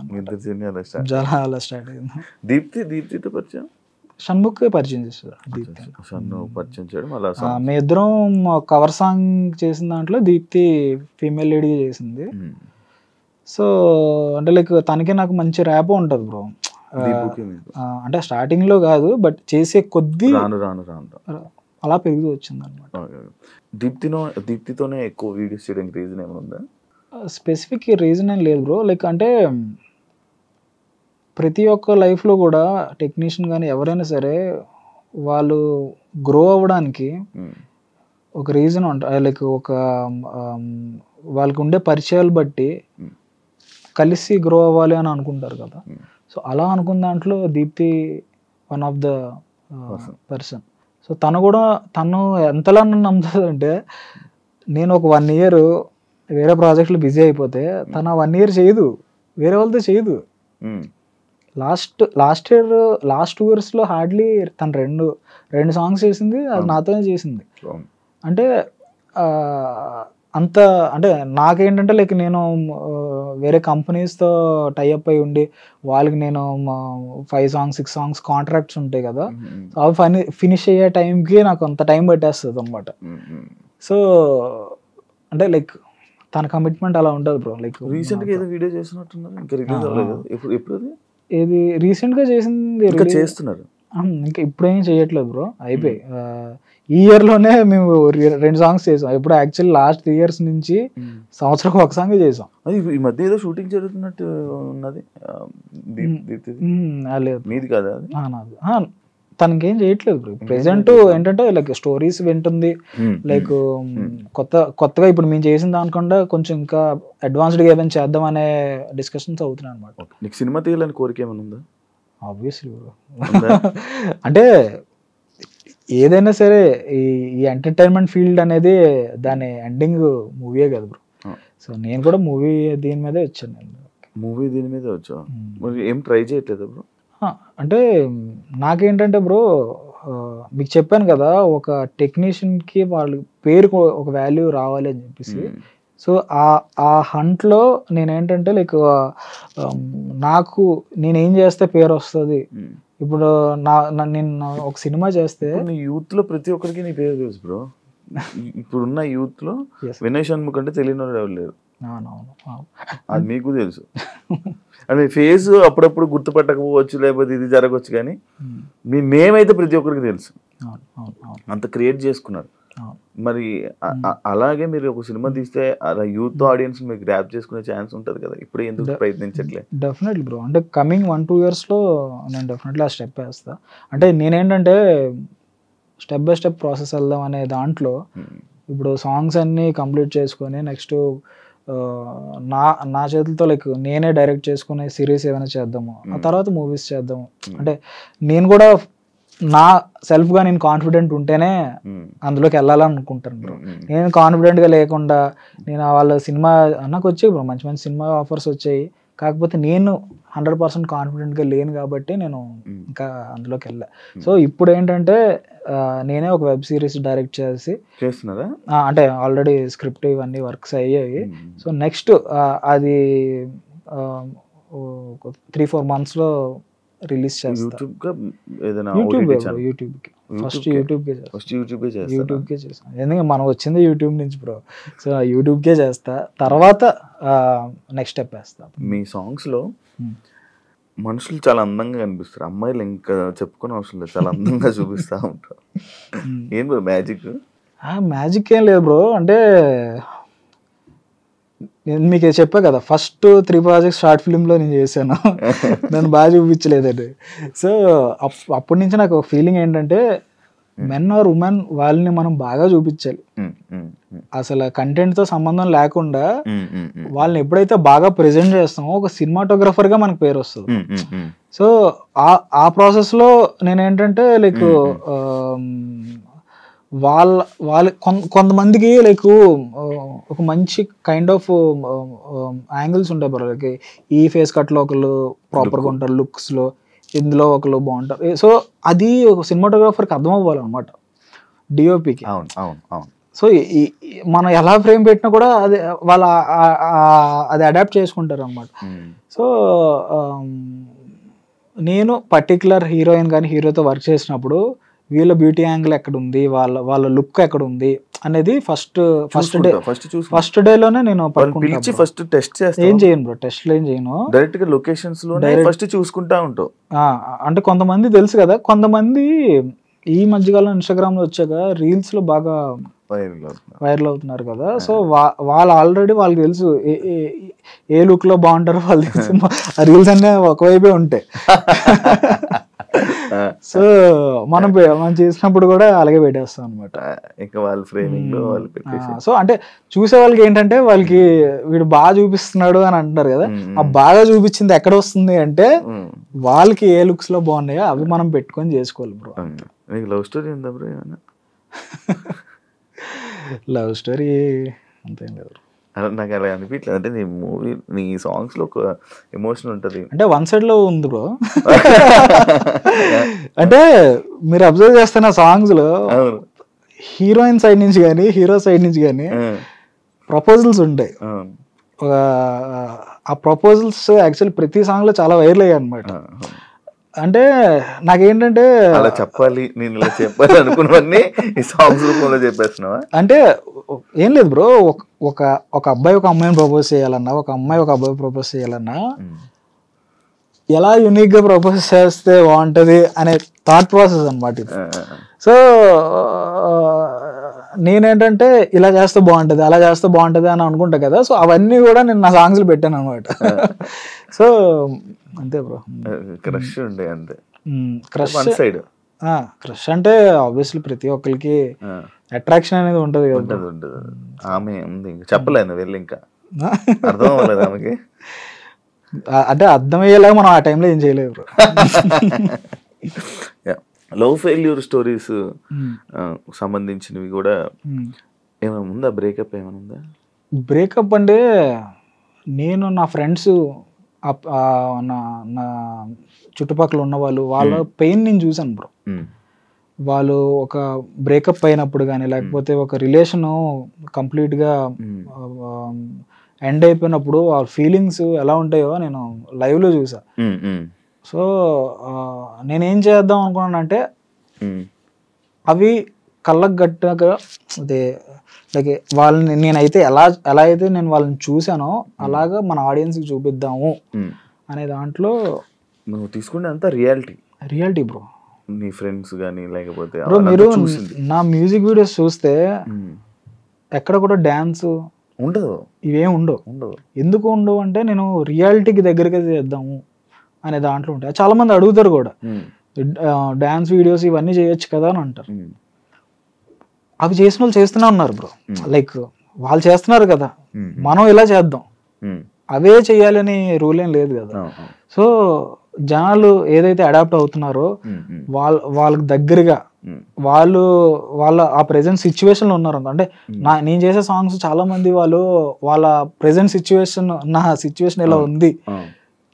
అలా స్టార్ట్ అయింది. దీప్తితో పరిచయం షణ్ముఖ్ పరిచయం చేశాడు, మీ ఇద్దరం కవర్ సాంగ్ చేసిన దాంట్లో దీప్తి ఫీమేల్ లీడ్గా చేసింది. సో అంటే లైక్ తనకి నాకు మంచి ర్యాప్ ఉంటుంది బ్రో. అంటే స్టార్టింగ్ లో కాదు, బట్ చేసే కొద్దీ అలా పెరుగుతూ వచ్చింది అనమాట. దీప్తితోనే ఎక్కువ వీడియోస్ చేయడానికి రీజన్ ఏమైనా ఉందా? స్పెసిఫిక్ రీజన్ ఏం లేదు బ్రో. లైక్ అంటే ప్రతి ఒక్క లైఫ్లో కూడా టెక్నీషియన్ కానీ ఎవరైనా సరే వాళ్ళు గ్రో అవ్వడానికి ఒక రీజన్ ఉంటుంది. లైక్ ఒక వాళ్ళకి ఉండే పరిచయాలు బట్టి కలిసి గ్రో అవ్వాలి అని అనుకుంటారు కదా. సో అలా అనుకున్న దాంట్లో Deepti one of the person. So తను ఎంతలా నన్ను నమ్ముతుందంటే, నేను ఒక 1 year వేరే ప్రాజెక్ట్లో బిజీ అయిపోతే తను 1 year చేయదు, వేరే వాళ్ళతో చేయదు. లాస్ట్ 2 yearsలో హార్డ్లీ తను రెండు సాంగ్స్ చేసింది, అది నాతోనే చేసింది. అంటే అంత అంటే నాకేంటంటే లైక్ నేను వేరే కంపెనీస్తో టైఅప్ అయి ఉండి వాళ్ళకి నేను 5 songs 6 songs కాంట్రాక్ట్స్ ఉంటాయి కదా, అవి ఫినిష్ అయ్యే టైంకి నాకు అంత టైం పట్టేస్తుంది అనమాట. సో అంటే లైక్ తన కమిట్మెంట్ అలా ఉంటుంది బ్రో. లైక్ రీసెంట్గా ఏదో వీడియో చేస్తున్నట్టున్నారు, ఇంకా రిలీజ్ అవ్వలేదు. ఎప్పుడు ఏది రీసెంట్గా చేసింది చేస్తున్నారు? ఇంకా ఇప్పుడేం చేయట్లేదు బ్రో, అయిపోయి. ఈ ఇయర్లోనే మేము 2 songs చేసాం. ఇప్పుడు యాక్చువల్లీ లాస్ట్ 3 years నుంచి సంవత్సరం ఒక సాంగ్ చేసాం. అది ఈ మధ్య ఏదో షూటింగ్ జరుగుతున్నట్టు ఉన్నది. లేదు మీది కదా అది? నాది. తనకేం చేయట్లేదు బ్రో ప్రెసెంట్. ఏంటంటే లైక్ స్టోరీస్ వింటుంది, లైక్ కొత్తగా ఇప్పుడు మేము చేసిన దానికన్నా కొంచెం ఇంకా అడ్వాన్స్డ్గా ఏమైనా చేద్దాం అనే డిస్కషన్స్ అవుతున్నాయి అనమాట. నీకు సినిమా తీయాలని కోరిక ఏమైనా ఉందా? Obviously bro. అంటే ఏదైనా సరే ఈ ఎంటర్టైన్మెంట్ ఫీల్డ్ అనేది దాని ఎండింగ్ మూవీయే కదా బ్రో. సో నేను కూడా దీని మీదే వచ్చాను. దీని మీదే వచ్చా, మరి ఏం ట్రై చేయట్లేదు బ్రో? అంటే నాకేంటంటే బ్రో, మీకు చెప్పాను కదా ఒక టెక్నీషియన్కి వాళ్ళ పేరు ఒక వాల్యూ రావాలి అని చెప్పేసి. సో ఆ హంట్లో నేనేంటంటే లైక్ నాకు నేనేం చేస్తే పేరు వస్తుంది. ఇప్పుడు నేను ఒక సినిమా చేస్తే యూత్లో ప్రతి ఒక్కరికి నీ పేరు తెలుసు బ్రో. ఇప్పుడున్న యూత్లో వినయ్ షణ్ముఖ్ అంటే తెలియని వాళ్ళు ఎవరు లేరు. అది మీకు తెలుసు. అంటే ఫేస్ అప్పుడప్పుడు గుర్తుపట్టకపోవచ్చు, లేకపోతే ఇది జరగవచ్చు, కానీ మీ నేమ్ అయితే ప్రతి ఒక్కరికి తెలుసు. అంత క్రియేట్ చేసుకున్నారు. మరి అలాగే మీరు ఒక సినిమా తీస్తే అలా యూత్ ఆడియన్స్ మీరు గ్రాప్ చేసుకునే ఛాన్స్ ఉంటుంది కదా, ఇప్పుడు ఎందుకు ప్రయత్నించట్లేదు? Definitely bro. అంటే కమింగ్ 1-2 yearsలో నేను డెఫినెట్లీ ఆ స్టెప్ వేస్తా. అంటే నేనేంటంటే స్టెప్ బై స్టెప్ ప్రాసెస్ వెళ్దాం అనే దాంట్లో ఇప్పుడు సాంగ్స్ అన్నీ కంప్లీట్ చేసుకొని నెక్స్ట్ నా చేతులతో లైక్ నేనే డైరెక్ట్ చేసుకునే సిరీస్ ఏమైనా చేద్దాము, ఆ తర్వాత మూవీస్ చేద్దాము. అంటే నేను కూడా నా సెల్ఫ్గా నేను కాన్ఫిడెంట్ ఉంటేనే అందులోకి వెళ్ళాలనుకుంటాను బ్రో. నేను కాన్ఫిడెంట్గా లేకుండా నేను వాళ్ళ సినిమా నాకు వచ్చాయి బ్రో, మంచి మంచి సినిమా ఆఫర్స్ వచ్చాయి, కాకపోతే నేను 100% కాన్ఫిడెంట్గా లేను కాబట్టి నేను ఇంకా అందులోకి వెళ్ళా. సో ఇప్పుడు ఏంటంటే నేనే ఒక వెబ్ సిరీస్ డైరెక్ట్ చేస్తున్నారా, అంటే ఆల్రెడీ స్క్రిప్ట్ ఇవన్నీ వర్క్స్ అయ్యాయి. సో నెక్స్ట్ అది 3-4 monthsలో రిలీజ్ చేస్తాను. యూట్యూబ్కే చేస్తాను, ఎందుకంటే మనం వచ్చింది యూట్యూబ్ నుంచి బ్రో. సో యూట్యూబ్కే చేస్తా, తర్వాత నెక్స్ట్ స్టెప్ వేస్తా. మీ సాంగ్స్లో మనుషులు చాలా అందంగా కనిపిస్తారు, అమ్మాయిలు ఇంకా చెప్పుకునే అవసరం లేదు, చాలా అందంగా చూపిస్తూ ఉంటారు. ఏం బ్రో మ్యాజిక్? మ్యాజిక్ ఏం లేదు బ్రో, అంటే నేను మీకు చెప్పా కదా ఫస్ట్ 3 projects షార్ట్ ఫిల్మ్లో నేను చేశాను, నన్ను బాగా చూపించలేదండి. సో అప్పటి నుంచి నాకు ఒక ఫీలింగ్ ఏంటంటే మెన్ ఆర్ ఉమెన్ వాళ్ళని మనం బాగా చూపించాలి, అసలు కంటెంట్తో సంబంధం లేకుండా వాళ్ళని ఎప్పుడైతే బాగా ప్రెజెంట్ చేస్తామో ఒక సినిమాటోగ్రఫర్గా మనకు పేరు వస్తుంది. సో ఆ ప్రాసెస్లో నేనేంటంటే లైక్ వాళ్ళ కొంతమందికి లైక్ ఒక మంచి కైండ్ ఆఫ్ యాంగిల్స్ ఉంటాయి బ్రో, లైక్ ఈ ఫేస్ కట్లో ఒకళ్ళు ప్రాపర్గా ఉంటారు, లుక్స్లో ఇందులో ఒకళ్ళు బాగుంటారు. సో అది ఒక సినిమాటోగ్రాఫర్కి అర్థం అవ్వాలన్నమాట, డిఓపికి. సో మనం ఎలా ఫ్రేమ్ పెట్టినా కూడా అది వాళ్ళ అది అడాప్ట్ చేసుకుంటారు అన్నమాట. సో నేను పర్టికులర్ హీరోయిన్ కానీ హీరోతో వర్క్ చేసినప్పుడు వీళ్ళ బ్యూటీ యాంగిల్ ఎక్కడ ఉంది, వాళ్ళ లుక్ ఎక్కడ ఉంది అనేది ఫస్ట్ డేలోనే నేను ఫస్ట్ టెస్ట్ చేస్తాను. ఏం చేయను బ్రో, టెస్ట్లు ఏం చేయను, డైరెక్ట్ గా లొకేషన్స్ లో ఫస్ట్ చూసుకుంటా ఉంటావు. అంటే కొంతమంది తెలుసు కదా, కొంతమంది ఈ మధ్యకాలం ఇన్స్టాగ్రామ్ లో వచ్చాక రీల్స్ లో బాగా వైరల్ అవుతున్నారు కదా. సో వాళ్ళు ఆల్రెడీ వాళ్ళకి తెలుసు ఏ లుక్ లో బాగుంటారో వాళ్ళు తెలుసు, ఆ రీల్స్ అన్నీ ఒకవైపే ఉంటాయి. సో మనం చేసినప్పుడు కూడా అలాగే పెట్టేస్తాం అనమాట. సో అంటే చూసే వాళ్ళకి ఏంటంటే వాళ్ళకి వీడు బాగా చూపిస్తున్నాడు అని అంటున్నారు కదా, ఆ బాగా చూపించింది ఎక్కడ వస్తుంది అంటే వాళ్ళకి ఏ లుక్స్ లో బాగున్నాయో అవి మనం పెట్టుకొని చేసుకోవాలి బ్రో. లవ్ స్టోరీ ఉందా బ్రో? లవ్ స్టోరీ అంతేం లేదు, నాకు అలా అనిపించలేదు. అంటే నీ మూవీ నీ సాంగ్స్ లో ఒక ఎమోషన్ ఉంటది, అంటే వన్ సైడ్ లో ఉంది బ్రో. అంటే మీరు అబ్జర్వ్ చేస్తున్న సాంగ్స్ లో హీరోయిన్ సైడ్ నుంచి కానీ హీరో సైడ్ నుంచి కానీ ప్రపోజల్స్ ఉంటాయి. ఆ ప్రపోజల్స్ యాక్చువల్లీ ప్రతి సాంగ్ లో చాలా వైరల్ అయ్యాయి అనమాట. అంటే నాకేంటంటే అలా చెప్పాలి, నేను ఇలా చెప్పాలి అనుకున్నవన్నీ ఈ సాంగ్స్ రూపంలో చెప్పేస్తున్నావా? అంటే ఏం లేదు బ్రో, ఒక అబ్బాయి ఒక అమ్మాయిని ప్రపోజ్ చేయాలన్నా, ఒక అమ్మాయి ఒక అబ్బాయి ప్రపోజ్ చేయాలన్నా ఎలా యూనిక్ గా ప్రపోజ్ చేస్తే బాగుంటది అనే థాట్ ప్రాసెస్ అనమాట ఇది. సో నేనేంటంటే ఇలా చేస్తే బాగుంటది, అలా చేస్తే బాగుంటది అని అనుకుంటా కదా. సో అవన్నీ కూడా నేను నా సాంగ్స్ లో పెట్టాను అనమాట. సో అంతే బ్రో. క్రష్ ఉండే అంతే. క్రష్ అంటే ఆబ్వియస్లీ ప్రతి ఒక్కరికి అట్రాక్షన్ అనేది ఉంటది కదా. ఆమె ఉంది, చెప్పలేదు వెళ్ళి, ఇంకా అర్థం అవ్వలేదు ఆమెకి. అంటే అర్థమయ్యేలాగా మనం ఆ టైంలో ఏం చేయలేదు బ్రో. లవ్ ఫెయిల్యూర్ స్టోరీస్ సంబంధించినవి కూడా ఏమైనా ఉందా? బ్రేకప్ ఏమైనా ఉందా? బ్రేకప్ అంటే నేను నా ఫ్రెండ్స్ నా చుట్టుపక్కల ఉన్న వాళ్ళ పెయిన్ నేను చూసాను బ్రో. వాళ్ళు ఒక బ్రేకప్ అయినప్పుడు కానీ లేకపోతే ఒక రిలేషన్ కంప్లీట్గా ఎండ్ అయిపోయినప్పుడు ఆ ఫీలింగ్స్ ఎలా ఉంటాయో నేను లైవ్లో చూసా. సో నేనేం చేద్దాం అనుకున్నానంటే అవి కళ్ళకు గట్టగా అదే లైక్ వాళ్ళని నేనైతే ఎలా అయితే నేను వాళ్ళని చూసానో అలాగా మన ఆడియన్స్కి చూపిద్దాము అనే దాంట్లో నువ్వు తీసుకుంటే అంతా రియాలిటీ బ్రో. నీ ఫ్రెండ్స్ కానీ లేకపోతే బ్రో మీరు నా మ్యూజిక్ వీడియోస్ చూస్తే ఎక్కడ కూడా డ్యాన్స్ ఉండదు, ఇవేం ఉండవు. ఎందుకు ఉండవు అంటే నేను రియాలిటీకి దగ్గరగా చేద్దాము అనే దాంట్లో ఉంటాయి. చాలా మంది అడుగుతారు కూడా డ్యాన్స్ వీడియోస్ ఇవన్నీ చేయొచ్చు కదా అని అంటారు. అవి చేసిన వాళ్ళు చేస్తూనే ఉన్నారు బ్రో. లైక్ వాళ్ళు చేస్తున్నారు కదా, మనం ఇలా చేద్దాం, అవే చెయ్యాలని రూల్ ఏం లేదు కదా. సో జనాలు ఏదైతే అడాప్ట్ అవుతున్నారో వాళ్ళకి దగ్గరగా వాళ్ళ ఆ ప్రెసెంట్ సిచ్యువేషన్ లో ఉన్నారు. అంటే నేను చేసే సాంగ్స్ చాలా మంది వాళ్ళ ప్రెసెంట్ సిచ్యువేషన్, నా సిచ్యువేషన్ ఇలా ఉంది,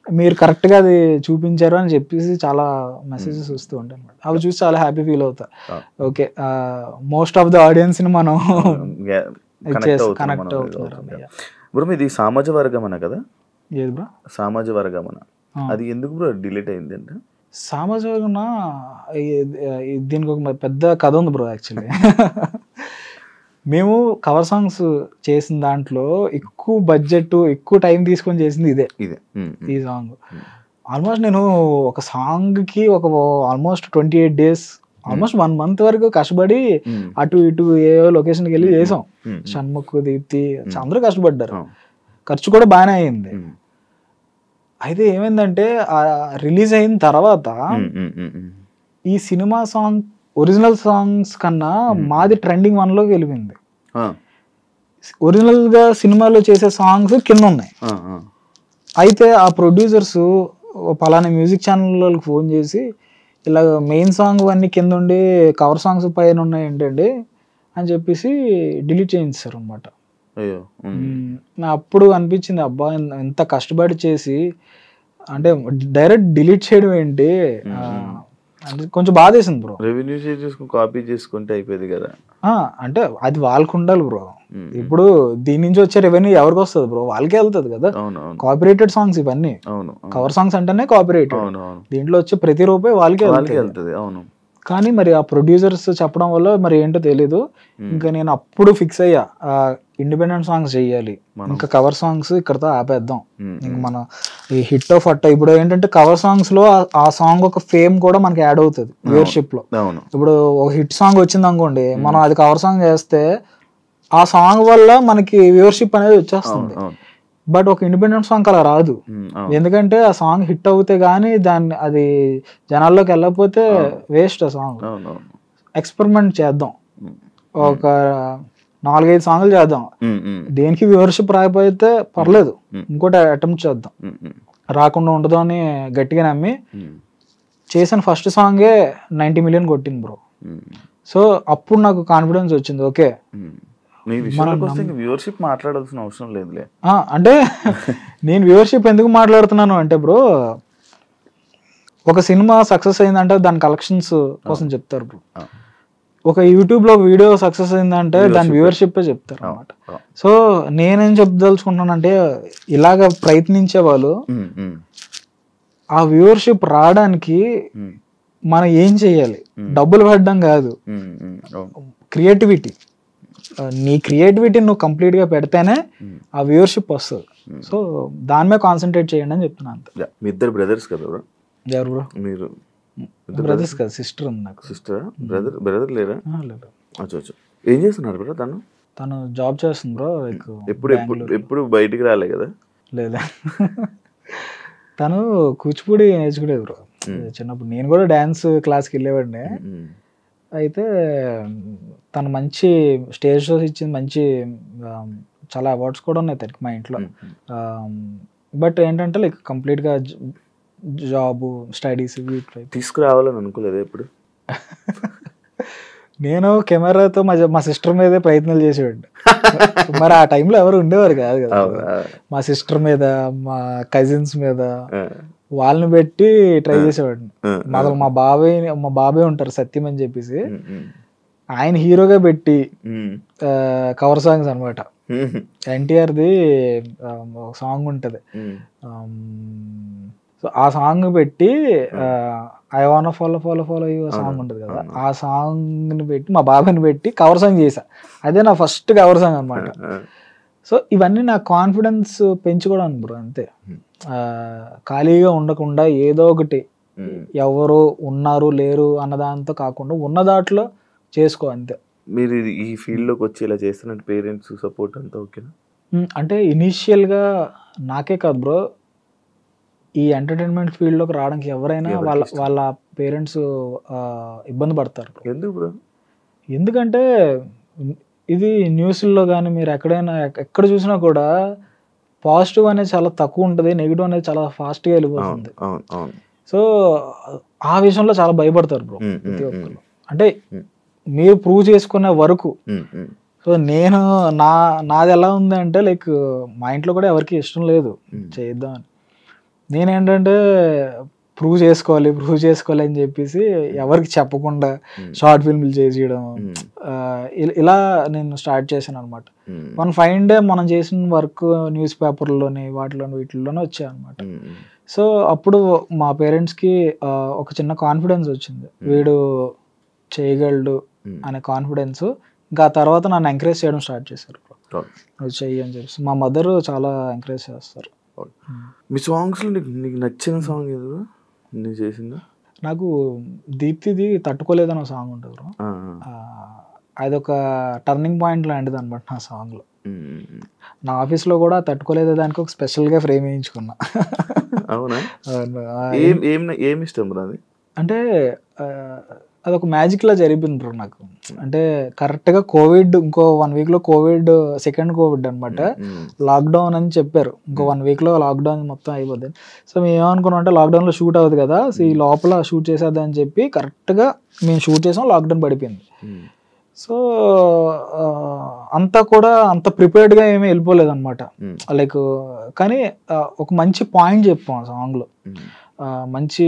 మీరు కరెక్ట్ గా అది చూపించారు అని చెప్పేసి చాలా మెసేజెస్ వస్తూ ఉంటాయి అన్నమాట. అవి చూసి చాలా హ్యాపీ ఫీల్ అవుతా. Okay, most of the audience ని మనం కనెక్ట్ అవుతున్నారు. బ్రో మీది సమాజ వర్గమన కదా? ఏది బ్రో సమాజ వర్గమన, అది ఎందుకు బ్రో డిలీట్ అయింది అంటే? సమాజ వర్గం దీనికి ఒక పెద్ద కథ ఉంది బ్రో. యాక్చువల్లీ మేము కవర్ సాంగ్స్ చేసిన దాంట్లో ఎక్కువ బడ్జెట్, ఎక్కువ టైం తీసుకొని చేసింది ఇదే. ఈ సాంగ్ ఆల్మోస్ట్ నేను ఒక సాంగ్ కి ఆల్మోస్ట్ 28 days, ఆల్మోస్ట్ 1 month వరకు కష్టపడి అటు ఇటు ఏ లొకేషన్కి వెళ్ళి చేసాం. షణ్ముఖ్, దీప్తి అందరూ కష్టపడ్డారు, ఖర్చు కూడా బాగానే అయింది. అయితే ఏమైందంటే రిలీజ్ అయిన తర్వాత ఈ సినిమా సాంగ్ ఒరిజినల్ సాంగ్స్ కన్నా మాది ట్రెండింగ్ 1లోకి వెళ్ళిపోయింది. ఒరిజినల్ గా సినిమాలో చేసే సాంగ్స్ కింద ఉన్నాయి. అయితే ఆ ప్రొడ్యూసర్స్ పలానా మ్యూజిక్ ఛానల్ వాళ్ళకి ఫోన్ చేసి ఇలా మెయిన్ సాంగ్ అన్ని కింద ఉండి కవర్ సాంగ్స్ పైన ఉన్నాయి ఏంటండి అని చెప్పేసి డిలీట్ చేయించారు అనమాట. అప్పుడు అనిపించింది, అబ్బా ఎంత కష్టపడి చేసి అంటే డైరెక్ట్ డిలీట్ చేయడం ఏంటి అంటే కొంచెం బాధ వేసింది బ్రో. రెవెన్యూ చేసుకుని కాపీ చేసుకుంటే అయిపోయింది కదా. అంటే అది వాళ్ళకు ఉండాలి బ్రో. ఇప్పుడు దీని నుంచి వచ్చే రెవెన్యూ ఎవరికి వస్తుంది బ్రో? వాళ్ళకే వెళ్తుంది కదా. కాపీరైటెడ్ సాంగ్స్ ఇవన్నీ, కవర్ సాంగ్స్ అంటేనే కాపీరైటెడ్. దీంట్లో వచ్చే ప్రతి రూపాయి వాళ్ళకే వెళ్తుంది. అవును. కానీ మరి ఆ ప్రొడ్యూసర్స్ చెప్పడం వల్ల మరి ఏంటో తెలీదు, ఇంకా నేను అప్పుడు ఫిక్స్ అయ్యా ఇండిపెండెంట్ సాంగ్స్ చెయ్యాలి, ఇంకా కవర్ సాంగ్స్ ఇక్కడతో ఆపేద్దాం. ఇంక మన ఈ హిట్ ఫట్ ఇప్పుడు ఏంటంటే కవర్ సాంగ్స్ లో ఆ సాంగ్ ఒక ఫేమ్ కూడా మనకి యాడ్ అవుతుంది వ్యూవర్షిప్ లో. ఇప్పుడు ఒక హిట్ సాంగ్ వచ్చింది అనుకోండి, మనం అది కవర్ సాంగ్ చేస్తే ఆ సాంగ్ వల్ల మనకి వ్యూవర్షిప్ అనేది వచ్చేస్తుంది. బట్ ఒక ఇండిపెండెంట్ సాంగ్ అలా రాదు, ఎందుకంటే ఆ సాంగ్ హిట్ అవుతే గానీ అది జనాల్లోకి వెళ్ళకపోతే వేస్ట్ ఆ సాంగ్. ఎక్స్పెరిమెంట్ చేద్దాం, ఒక 4-5 సాంగ్లు చేద్దాం, దేనికి వ్యూవర్షిప్ రాకపోతే పర్లేదు ఇంకోటి అటెంప్ట్ చేద్దాం, రాకుండా ఉండదు అని గట్టిగా నమ్మి చేసిన ఫస్ట్ సాంగే 90 million కొట్టింది బ్రో. సో అప్పుడు నాకు కాన్ఫిడెన్స్ వచ్చింది, ఓకే వ్యూవర్షిప్ మాట్లాడాల్సిన అవసరం లేదులే. అంటే నేను వ్యూవర్షిప్ ఎందుకు మాట్లాడుతున్నాను అంటే బ్రో, ఒక సినిమా సక్సెస్ అయిందంటే దాని కలెక్షన్స్ కోసం చెప్తారు బ్రో. ఒక యూట్యూబ్ లో వీడియో సక్సెస్ అయిందంటే దాని వ్యూవర్షిప్ చెప్తారు అనమాట. సో నేనేం చెప్పదలుచుకుంటున్నానంటే, ఇలాగ ప్రయత్నించే వాళ్ళు ఆ వ్యూవర్షిప్ రావడానికి మనం ఏం చెయ్యాలి, డబ్బులు పెట్టడం కాదు, క్రియేటివిటీ. నీ క్రియేటివిటీ నువ్వు కంప్లీట్ గా పెడితేనే ఆ వ్యూవర్షిప్ వస్తుంది. సో దాని మీద కాన్సన్ట్రేట్ చేయండి అని చెప్తున్నాను. మీ ఇద్దరు బ్రదర్స్ కదా బ్రో? ఎవరు బ్రో? మీరు బ్రదర్స్ కదా, సిస్టర్ ఉంది నాకు. సిస్టర్? బ్రదర్ లేరా? లేదు. ఏం చేస్తున్నారు బ్రో? తను జాబ్ చేస్తుంది బ్రో. ఎప్పుడు బయటికి రాలే కదా? లేదా, తను కూచిపూడి నేర్చుకునేది బ్రో చిన్నప్పుడు. నేను కూడా డాన్స్ క్లాస్కి వెళ్ళేవాడిని. అయితే తను మంచి స్టేజ్ షోస్ ఇచ్చింది, మంచి చాలా అవార్డ్స్ కూడా ఉన్నాయి తనకి మా ఇంట్లో. బట్ ఏంటంటే లైక్ కంప్లీట్గా జాబ్, స్టడీస్ తీసుకురావాలని అనుకోలేదు ఎప్పుడు. నేను కెమెరాతో మా సిస్టర్ మీదే ప్రయత్నాలు చేసేవాడిని. మరి ఆ టైంలో ఎవరు ఉండేవారు కాదు కదా. మా సిస్టర్ మీద, మా కజిన్స్ మీద వాళ్ళని పెట్టి ట్రై చేసేవాడిని. మా బాబాయ్ ఉంటారు సత్యం అని చెప్పేసి, ఆయన హీరోగా పెట్టి కవర్ సాంగ్స్ అనమాట. ఎన్టీఆర్ది ఒక సాంగ్ ఉంటది, సో ఆ సాంగ్ పెట్టి ఐ వానా follow follow follow you song ఉంటుంది కదా, ఆ సాంగ్ ని పెట్టి మా బాబాయ్ని పెట్టి కవర్ సాంగ్ చేశా. అదే నా ఫస్ట్ కవర్ సాంగ్ అనమాట. సో ఇవన్నీ నా కాన్ఫిడెన్స్ పెంచుకోవడానికి బ్రో, అంతే. ఖాళీగా ఉండకుండా ఏదో ఒకటి, ఎవరు ఉన్నారు లేరు అన్నదాంతో కాకుండా ఉన్న దాంట్లో చేసుకో, అంతే. మీరు ఈ ఫీల్డ్ లోకి వచ్చి ఇలా చేస్తున్నట్టు పేరెంట్స్ సపోర్ట్ అంతా ఓకేనా? అంటే ఇనీషియల్ గా నాకే కాదు బ్రో, ఈ ఎంటర్టైన్మెంట్ ఫీల్డ్ లోకి రావడానికి ఎవరైనా వాళ్ళ పేరెంట్స్ ఇబ్బంది పడతారు. ఎందుకు బ్రో? ఎందుకంటే ఇది న్యూస్లో కానీ మీరు ఎక్కడైనా ఎక్కడ చూసినా కూడా పాజిటివ్ అనేది చాలా తక్కువ ఉంటుంది, నెగిటివ్ అనేది చాలా ఫాస్ట్గా వెళ్ళిపోతుంది. సో ఆ విషయంలో చాలా భయపడతారు బ్రో ప్రతి ఒక్కరు. అంటే మీరు ప్రూవ్ చేసుకునే వరకు. సో నేను నాది ఎలా ఉంది అంటే లైక్ మా ఇంట్లో కూడా ఎవరికి ఇష్టం లేదు చేద్దామని. నేనేంటంటే ప్రూవ్ చేసుకోవాలి అని చెప్పేసి ఎవరికి చెప్పకుండా షార్ట్ ఫిల్మ్లు చేసేయడం, ఇలా నేను స్టార్ట్ చేశాను అనమాట. వన్ ఫైన్ డే మనం చేసిన వర్క్ న్యూస్ పేపర్లోని వీటిల్లోనే వచ్చాయి అనమాట. సో అప్పుడు మా పేరెంట్స్కి ఒక చిన్న కాన్ఫిడెన్స్ వచ్చింది, వీడు చేయగలడు అనే కాన్ఫిడెన్స్. ఇంకా ఆ తర్వాత నన్ను ఎంకరేజ్ చేయడం స్టార్ట్ చేశారు, నువ్వు చెయ్యి అని చెప్పేసి. మా మదర్ చాలా ఎంకరేజ్ చేస్తారు. మీ సాంగ్స్లో నీకు నచ్చిన సాంగ్ ఏదో నేను చేసిందా? నాకు దీప్తిది తట్టుకోలేదని ఒక సాంగ్ ఉంటుంది బ్రో. అదొక టర్నింగ్ పాయింట్ లాంటిది అనమాట నా సాంగ్లో. నా ఆఫీస్లో కూడా తట్టుకోలేదు దానికి ఒక స్పెషల్గా ఫ్రేమ్ వేయించుకున్నా. అవునా? ఏమి ఇష్టం బ్రో అది? అంటే అదొక మ్యాజిక్ లా జరిపింది బ్రో నాకు. అంటే కరెక్ట్గా కోవిడ్, ఇంకో 1 weekలో కోవిడ్, సెకండ్ కోవిడ్ అనమాట. లాక్డౌన్ అని చెప్పారు, ఇంకో 1 weekలో లాక్డౌన్ మొత్తం అయిపోద్ది. సో మేము ఏమనుకున్నాం అంటే లాక్డౌన్లో షూట్ అవుతుంది కదా, సో ఈ లోపల షూట్ చేసేద్దామని చెప్పి కరెక్ట్గా మేము షూట్ చేసాం, లాక్డౌన్ పడిపోయింది. సో అంతా కూడా అంత ప్రిపేర్డ్గా ఏమీ వెళ్ళిపోలేదు అనమాట. లైక్ కానీ ఒక మంచి పాయింట్ చెప్పాం ఆ సాంగ్లో, మంచి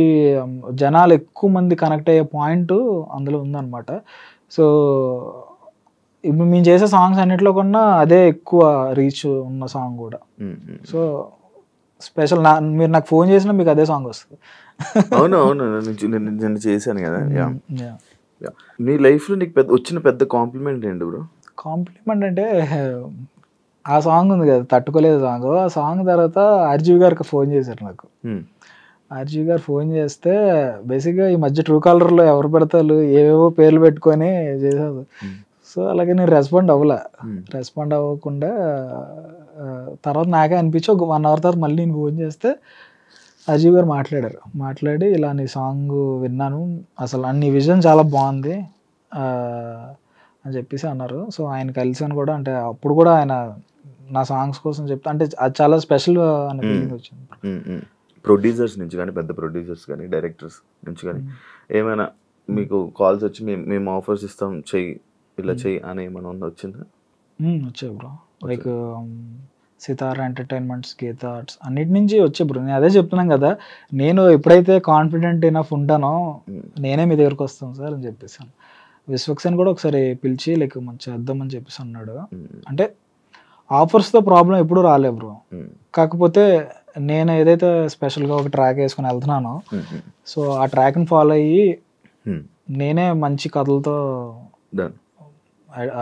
జనాలు ఎక్కువ మంది కనెక్ట్ అయ్యే పాయింట్ అందులో ఉందన్నమాట. సో ఇప్పుడు మేము చేసే సాంగ్స్ అన్నిట్లో కన్నా అదే ఎక్కువ రీచ్ ఉన్న సాంగ్ కూడా. సో స్పెషల్ మీరు నాకు ఫోన్ చేసినా మీకు అదే సాంగ్ వస్తుంది. అవును నేను చేశాను కదా. మీ లైఫ్లో నీకు వచ్చిన పెద్ద కాంప్లిమెంట్ ఏంటి బ్రో? కాంప్లిమెంట్ అంటే ఆ సాంగ్ ఉంది కదా, తట్టుకోలేదు సాంగ్. ఆ సాంగ్ తర్వాత ఆర్జీవి గారికి ఫోన్ చేశారు నాకు. ఆర్జీవి గారు ఫోన్ చేస్తే బేసిక్గా ఈ మధ్య ట్రూ కాలర్లో ఎవరు పెడతారు ఏవేవో పేర్లు పెట్టుకొని చేశారు. సో అలాగే నేను రెస్పాండ్ అవ్వకుండా తర్వాత నాకే అనిపించి ఒక 1 hour తర్వాత మళ్ళీ నేను ఫోన్ చేస్తే ఆర్జీవి గారు మాట్లాడి ఇలా నీ సాంగ్ విన్నాను, అసలు నీ విజన్ చాలా బాగుంది అని చెప్పేసి అన్నారు. సో ఆయన కలిసాను కూడా, అంటే అప్పుడు కూడా ఆయన నా సాంగ్స్ కోసం చెప్తా, అంటే అది చాలా స్పెషల్ అనే ఫీలింగ్ వచ్చింది. ప్రొడ్యూసర్స్ నుంచి కానీ, పెద్ద ప్రొడ్యూసర్స్ కానీ, డైరెక్టర్స్ నుంచి కానీ ఏమైనా మీకు కాల్స్ వచ్చి మేము ఆఫర్స్ ఇస్తాం, ఇలా చెయ్యి అని ఏమైనా వచ్చిందా? వచ్చాయి బ్రో. లైక్ సితారా ఎంటర్టైన్మెంట్స్, గీతా ఆర్ట్స్, అన్నిటి నుంచి వచ్చే బ్రో. నేను అదే చెప్తున్నాను కదా, నేను ఎప్పుడైతే కాన్ఫిడెంట్ ఇనఫ్ ఉంటానో నేనే మీ దగ్గరకు వస్తాను సార్ అని చెప్పేసాను. విశ్వక్సేన్ కూడా ఒకసారి పిలిచి లైక్ మంచి చేద్దామని చెప్పేసి అన్నాడు. అంటే ఆఫర్స్తో ప్రాబ్లం ఎప్పుడూ రాలే బ్రో. కాకపోతే నేను ఏదైతే స్పెషల్గా ఒక ట్రాక్ వేసుకుని వెళ్తున్నానో, సో ఆ ట్రాక్ని ఫాలో అయ్యి నేనే మంచి కథలతో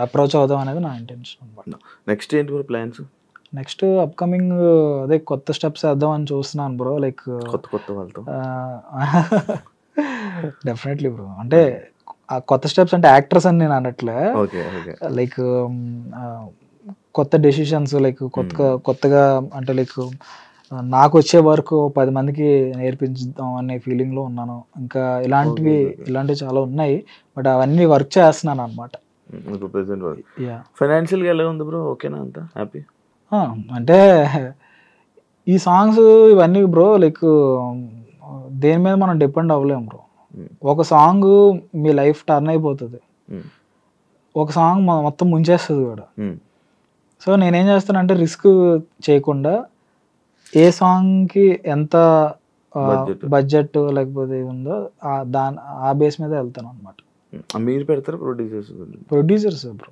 అప్రోచ్ అవుదాం అనేది నా ఇంటెన్షన్ అనమాట. నెక్స్ట్ ఏంటి బ్రో ప్లాన్స్? నెక్స్ట్ అప్కమింగ్ అదే కొత్త స్టెప్స్ వేద్దాం అని చూస్తున్నాను బ్రో. లైక్ కొత్త వాళ్ళతో డెఫినెట్లీ బ్రో. అంటే కొత్త స్టెప్స్ అంటే యాక్టర్స్ అని నేను అనట్లే, లైక్ కొత్త డెసిషన్స్, లైక్ కొత్తగా అంటే లైక్ నాకు వచ్చే వరకు 10 మందికి నేర్పించుదాం అనే ఫీలింగ్లో ఉన్నాను. ఇంకా ఇలాంటివి చాలా ఉన్నాయి, బట్ అవన్నీ వర్క్ చేస్తున్నాను అనమాట. ఫైనాన్షియల్గా ఎలా ఉంది బ్రో? ఓకేనా, అంతా హ్యాపీ? అంటే ఈ సాంగ్స్ ఇవన్నీ బ్రో లైక్ దేని మీద మనం డిపెండ్ అవ్వలేము బ్రో. ఒక సాంగ్ మీ లైఫ్ టర్న్ అయిపోతుంది, ఒక సాంగ్ మొత్తం ముంచేస్తుంది కూడా. సో నేనేం చేస్తానంటే రిస్క్ చేయకుండా ఏ సాంగ్కి ఎంత బడ్జెట్ లేకపోతే ఉందో ఆ బేస్ మీద వెళ్తాను అనమాట. మీరు పెడతారు ప్రొడ్యూసర్స్ బ్రో.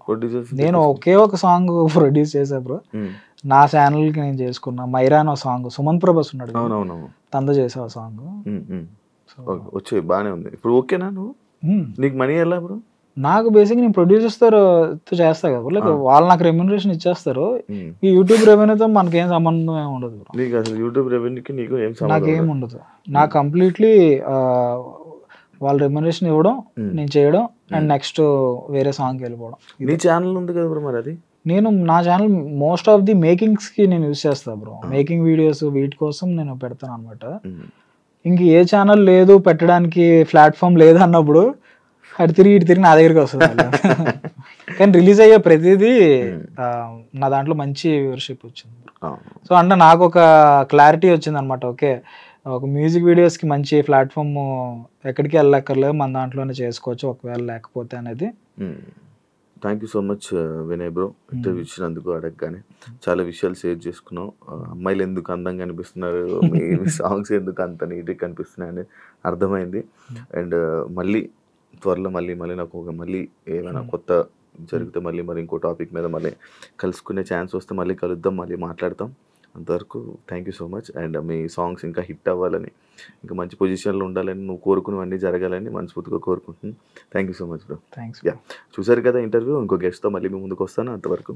నేను ఒకే ఒక సాంగ్ ప్రొడ్యూస్ చేసా బ్రో, నా ఛానల్కి నేను చేసుకున్నా. మైరా అనే సాంగ్ సుమంత్ ప్రభాస్ ఉన్నాడు, తనతో చేసా ఆ సాంగ్. వచ్చే బాగానే ఉంది ఇప్పుడు. ఓకేనా నువ్వు? నీకు మనీ ఎలా బ్రో? నాకు బేసిక్ నేను ప్రొడ్యూసర్స్తో చేస్తా కదా, లైక్ వాళ్ళు నాకు రెమ్యూనరేషన్ ఇచ్చేస్తారు. ఈ యూట్యూబ్ రెవెన్యూతో మనకేం సంబంధం ఏమి ఉండదు బ్రో. నీకు అసలు యూట్యూబ్ రెవెన్యూకి నీకు నాకేం ఉండదు. నాకు కంప్లీట్లీ వాళ్ళు రెమ్యూనరేషన్ ఇవ్వడం, నేను చేయడం, అండ్ నెక్స్ట్ వేరే సాంగ్కి వెళ్ళిపోవడం. నీ ఛానల్ ఉంది కదా బ్రో, మరి అది? నేను నా ఛానల్ మోస్ట్ ఆఫ్ ది మేకింగ్స్కి నేను యూజ్ చేస్తాను బ్రో. మేకింగ్ వీడియోస్ వీటి కోసం నేను పెడతాను అనమాట. ఇంక ఏ ఛానల్ లేదు పెట్టడానికి, ప్లాట్ఫామ్ లేదు అన్నప్పుడు అటు తిరిగి ఇటు తిరిగి నా దగ్గరికి వస్తుంది మళ్ళీ. కానీ రిలీజ్ అయ్యే ప్రతిదీ నా దాంట్లో మంచి వ్యూవర్షిప్ వచ్చింది. సో అంటే నాకు ఒక క్లారిటీ వచ్చింది అనమాట. ఓకే, ఒక మ్యూజిక్ వీడియోస్కి మంచి ప్లాట్ఫామ్ ఎక్కడికి వెళ్ళక్కర్లేదు, మన దాంట్లోనే చేసుకోవచ్చు ఒకవేళ లేకపోతే అనేది. Thank you so much Vinay bro, interview ఇచ్చినందుకు. అడగగానే చాలా విషయాలు షేర్ చేసుకున్నావు. అమ్మాయిలు ఎందుకు అందంగా కనిపిస్తున్నారు, మీ సాంగ్స్ ఎందుకు అంత నీట్గా కనిపిస్తున్నాయి అనేది అర్థమైంది. అండ్ మళ్ళీ త్వరలో మళ్ళీ నాకు మళ్ళీ ఏమైనా కొత్త జరిగితే మళ్ళీ మరి ఇంకో టాపిక్ మీద మళ్ళీ కలుసుకునే ఛాన్స్ వస్తే మళ్ళీ కలుద్దాం, మళ్ళీ మాట్లాడతాం. అంతవరకు thank you so much. And me songs ఇంకా హిట్ అవ్వాలని, ఇంకా మంచి పొజిషన్లో ఉండాలని, నువ్వు కోరుకునేవన్నీ జరగాలని మనస్ఫూర్తిగా కోరుకుంటున్నాను. Thank you so much bro. Thanks. చూసారు కదా ఇంటర్వ్యూ. ఇంకో గెస్ట్తో మళ్ళీ మీ ముందుకు వస్తాను. అంతవరకు